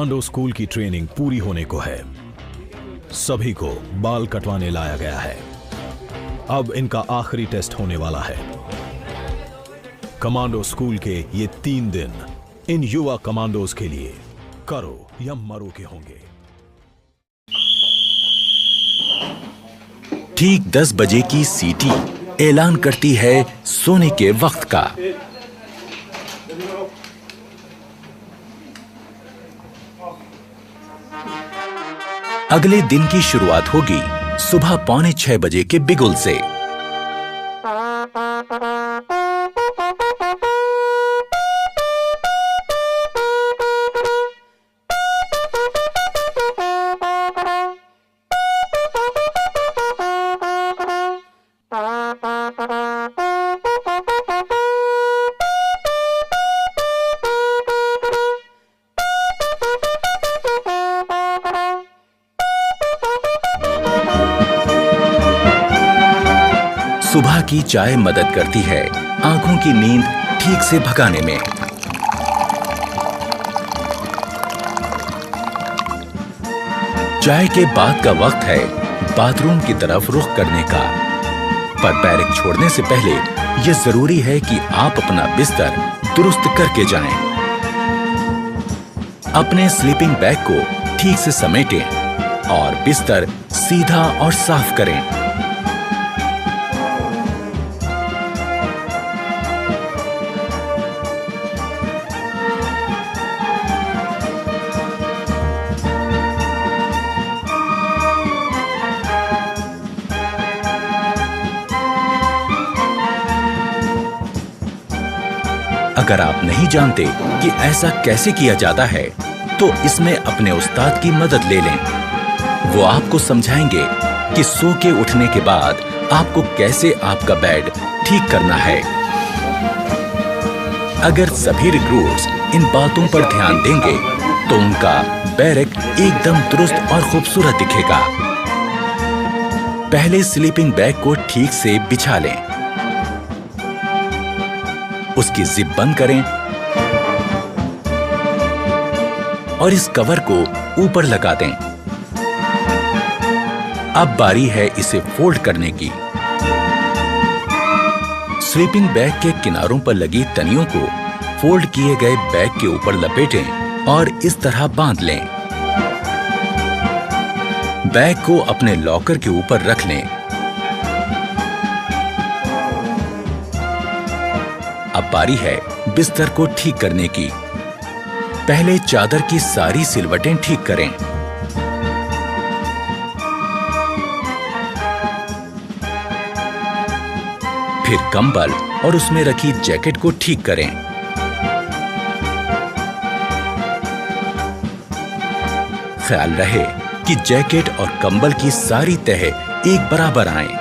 Commando school की training पूरी होने को है। सभी को बाल कटवाने लाया गया है। अब इनका आखिरी टेस्ट होने वाला है। कमांडो स्कूल के ये 3 दिन इन युवा कमांडोज के लिए करो या मरो के होंगे। ठीक 10 बजे की सीटी ऐलान करती है सोने के वक्त का। अगले दिन की शुरुआत होगी सुबह 5:45 बजे के बिगुल से। सुबह की चाय मदद करती है आंखों की नींद ठीक से भगाने में। चाय के बाद का वक्त है बाथरूम की तरफ रुख करने का। पर बैरक छोड़ने से पहले यह जरूरी है कि आप अपना बिस्तर दुरुस्त करके जाएं। अपने स्लीपिंग बैग को ठीक से समेटें और बिस्तर सीधा और साफ करें। अगर आप नहीं जानते कि ऐसा कैसे किया जाता है, तो इसमें अपने उस्ताद की मदद ले लें। वो आपको समझाएंगे कि सो के उठने के बाद आपको कैसे आपका बेड ठीक करना है। अगर सभी रिक्रूट्स इन बातों पर ध्यान देंगे, तो उनका बैरक एकदम दुरुस्त और खूबसूरत दिखेगा। पहले स्लीपिंग बैग को ठीक से बिछा लें, उसकी जिप बंद करें और इस कवर को ऊपर लगा दें। अब बारी है इसे फोल्ड करने की। स्लीपिंग बैग के किनारों पर लगी तनियों को फोल्ड किए गए बैग के ऊपर लपेटें और इस तरह बांध लें। बैग को अपने लॉकर के ऊपर रख लें। अब बारी है बिस्तर को ठीक करने की। पहले चादर की सारी सिलवटें ठीक करें। फिर कंबल और उसमें रखी जैकेट को ठीक करें। ख्याल रहे कि जैकेट और कंबल की सारी तह एक बराबर आएं।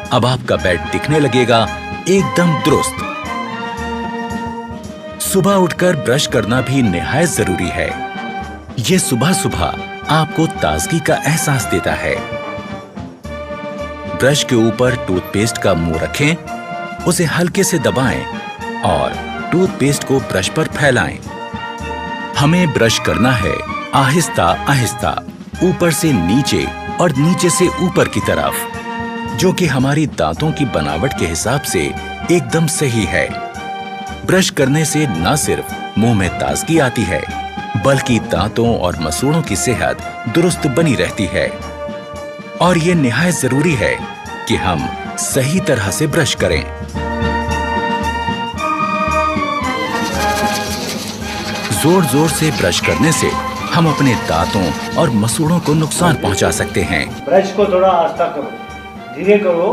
अब आपका बेड दिखने लगेगा एकदम दुरुस्त। सुबह उठकर ब्रश करना भी निहायत जरूरी है। ये सुबह सुबह आपको ताजगी का एहसास देता है। ब्रश के ऊपर टूथपेस्ट का मुंह रखें, उसे हल्के से दबाएं और टूथपेस्ट को ब्रश पर फैलाएं। हमें ब्रश करना है आहिस्ता आहिस्ता, ऊपर से नीचे और नीचे से ऊपर की तरफ, जो कि हमारी दांतों की बनावट के हिसाब से एकदम सही है। ब्रश करने से न सिर्फ मुंह में ताजगी आती है, बल्कि दांतों और मसूड़ों की सेहत दुरुस्त बनी रहती है। और ये निहायत जरूरी है कि हम सही तरह से ब्रश करें। जोर जोर से ब्रश करने से हम अपने दांतों और मसूड़ों को नुकसान पहुंचा सकते हैं। ब्रश को थोड़ा आस्था करो, धीरे करो,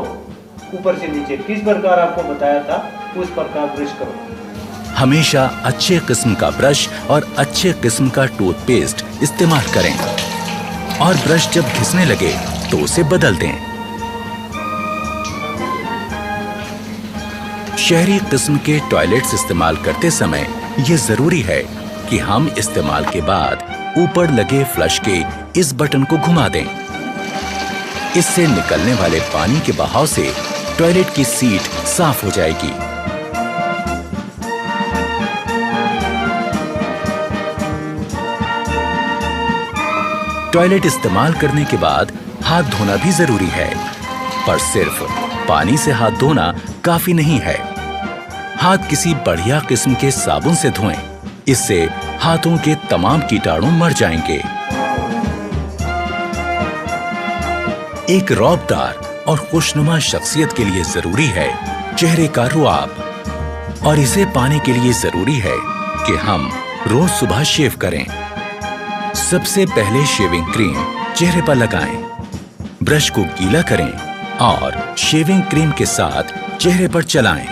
ऊपर से नीचे किस प्रकार आपको बताया था उस प्रकार ब्रश करो। हमेशा अच्छे किस्म का ब्रश और अच्छे किस्म का टूथपेस्ट इस्तेमाल करें और ब्रश जब घिसने लगे तो उसे बदल दें। शहरी किस्म के टॉयलेट्स इस्तेमाल करते समय ये जरूरी है कि हम इस्तेमाल के बाद ऊपर लगे फ्लश के इस बटन को घुमा दें। इससे निकलने वाले पानी के बहाव से टॉयलेट की सीट साफ हो जाएगी। टॉयलेट इस्तेमाल करने के बाद हाथ धोना भी जरूरी है, पर सिर्फ पानी से हाथ धोना काफी नहीं है। हाथ किसी बढ़िया किस्म के साबुन से धोएं, इससे हाथों के तमाम कीटाणु मर जाएंगे। एक रौबदार और खुशनुमा शख्सियत के लिए जरूरी है चेहरे का रुआब, और इसे पाने के लिए जरूरी है कि हम रोज सुबह शेव करें। सबसे पहले शेविंग क्रीम चेहरे पर लगाएं, ब्रश को गीला करें और शेविंग क्रीम के साथ चेहरे पर चलाएं।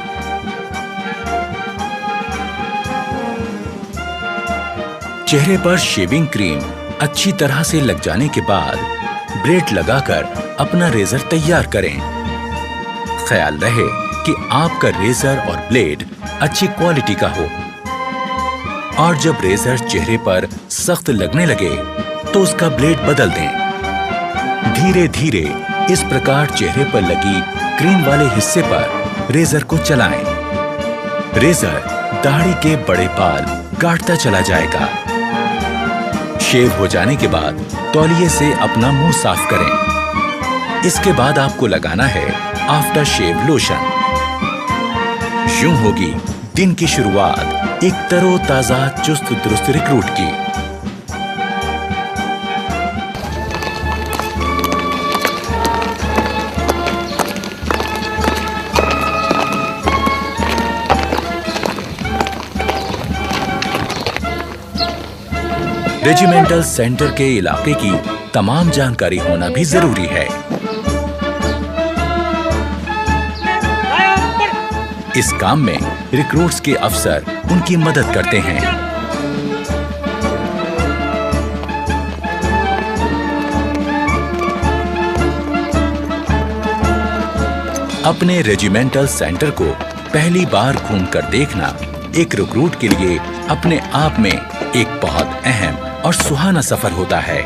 चेहरे पर शेविंग क्रीम अच्छी तरह से लग जाने के बाद ब्लेड लगाकर अपना रेजर तैयार करें। ख्याल रहे कि आपका रेजर और ब्लेड अच्छी क्वालिटी का हो, और जब रेजर चेहरे पर सख्त लगने लगे तो उसका ब्लेड बदल दें। धीरे धीरे इस प्रकार चेहरे पर लगी क्रीम वाले हिस्से पर रेजर को चलाएं। रेजर दाढ़ी के बड़े बाल काटता चला जाएगा। शेव हो जाने के बाद तौलिए से अपना मुंह साफ करें। इसके बाद आपको लगाना है आफ्टर शेव लोशन। यूं होगी दिन की शुरुआत एक तरोताजा चुस्त दुरुस्त रिक्रूट की। रेजिमेंटल सेंटर के इलाके की तमाम जानकारी होना भी जरूरी है। इस काम में रिक्रूट्स के अफसर उनकी मदद करते हैं। अपने रेजिमेंटल सेंटर को पहली बार घूमकर देखना एक रिक्रूट के लिए अपने आप में एक बहुत अहम और सुहाना सफर होता है।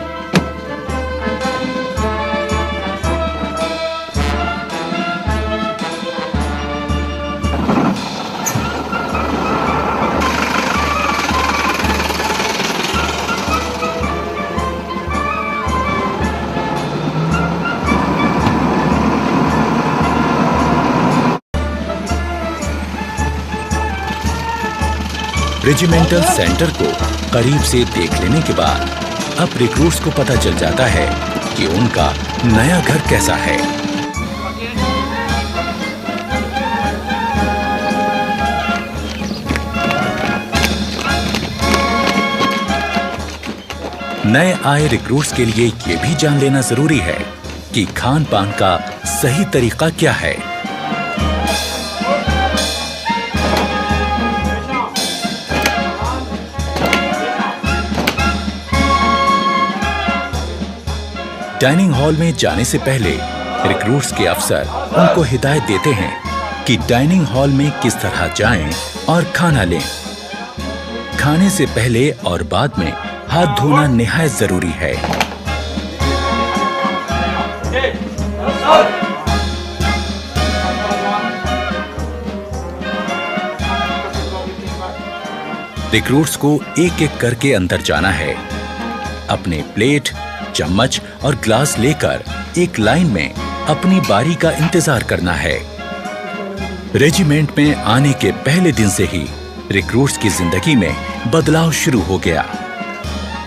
रेजिमेंटल सेंटर को करीब से देख लेने के बाद अब रिक्रूट्स को पता चल जाता है कि उनका नया घर कैसा है। नए आए रिक्रूट्स के लिए ये भी जान लेना जरूरी है कि खान पान का सही तरीका क्या है। डाइनिंग हॉल में जाने से पहले रिक्रूट्स के अफसर उनको हिदायत देते हैं कि डाइनिंग हॉल में किस तरह जाएं और खाना लें। खाने से पहले और बाद में हाथ धोना निहायत जरूरी है। रिक्रूट्स को एक एक करके अंदर जाना है। अपने प्लेट, चम्मच और ग्लास लेकर एक लाइन में अपनी बारी का इंतजार करना है। रेजिमेंट में आने के पहले दिन से ही रिक्रूट्स की जिंदगी में बदलाव शुरू हो गया।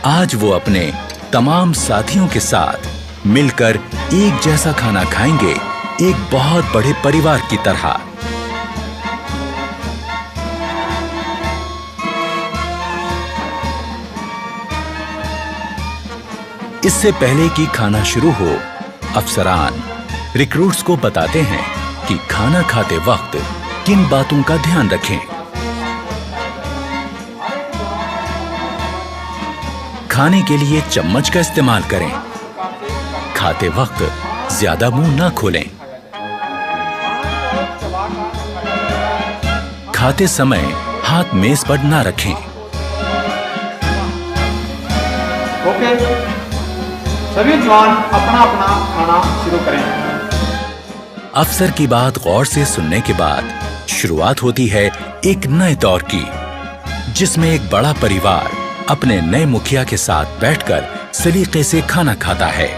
आज वो अपने तमाम साथियों के साथ मिलकर एक जैसा खाना खाएंगे, एक बहुत बड़े परिवार की तरह। इससे पहले कि खाना शुरू हो, अफसरान रिक्रूट्स को बताते हैं कि खाना खाते वक्त किन बातों का ध्यान रखें। खाने के लिए चम्मच का इस्तेमाल करें। खाते वक्त ज्यादा मुंह ना खोलें। खाते समय हाथ मेज पर ना रखें। सभी जवान अपना अपना खाना शुरू करें। अफसर की बात गौर से सुनने के बाद शुरुआत होती है एक नए दौर की, जिसमें एक बड़ा परिवार अपने नए मुखिया के साथ बैठकर सलीके से खाना खाता है।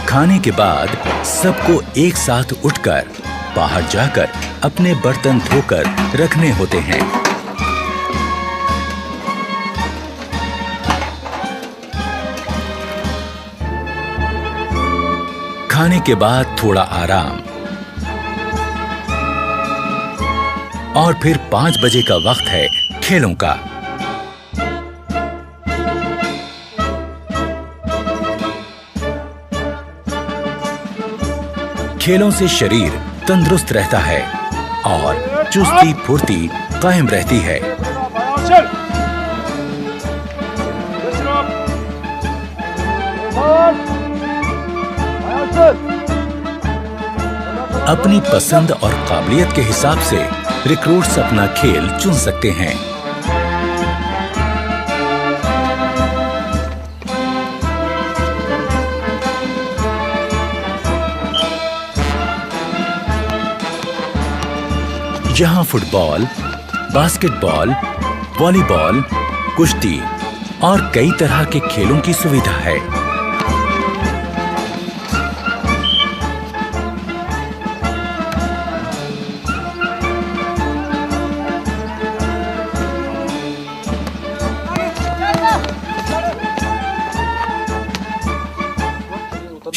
खाने के बाद सबको एक साथ उठकर बाहर जाकर अपने बर्तन धोकर रखने होते हैं। खाने के बाद थोड़ा आराम और फिर 5 बजे का वक्त है खेलों का। खेलों से शरीर तंदुरुस्त रहता है और चुस्ती फुर्ती कायम रहती है। अपनी पसंद और काबिलियत के हिसाब से रिक्रूट्स अपना खेल चुन सकते हैं। यहाँ फुटबॉल, बास्केटबॉल, वॉलीबॉल, कुश्ती और कई तरह के खेलों की सुविधा है।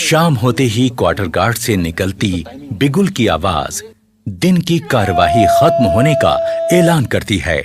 शाम होते ही क्वार्टर गार्ड से निकलती बिगुल की आवाज दिन की कार्यवाही खत्म होने का ऐलान करती है।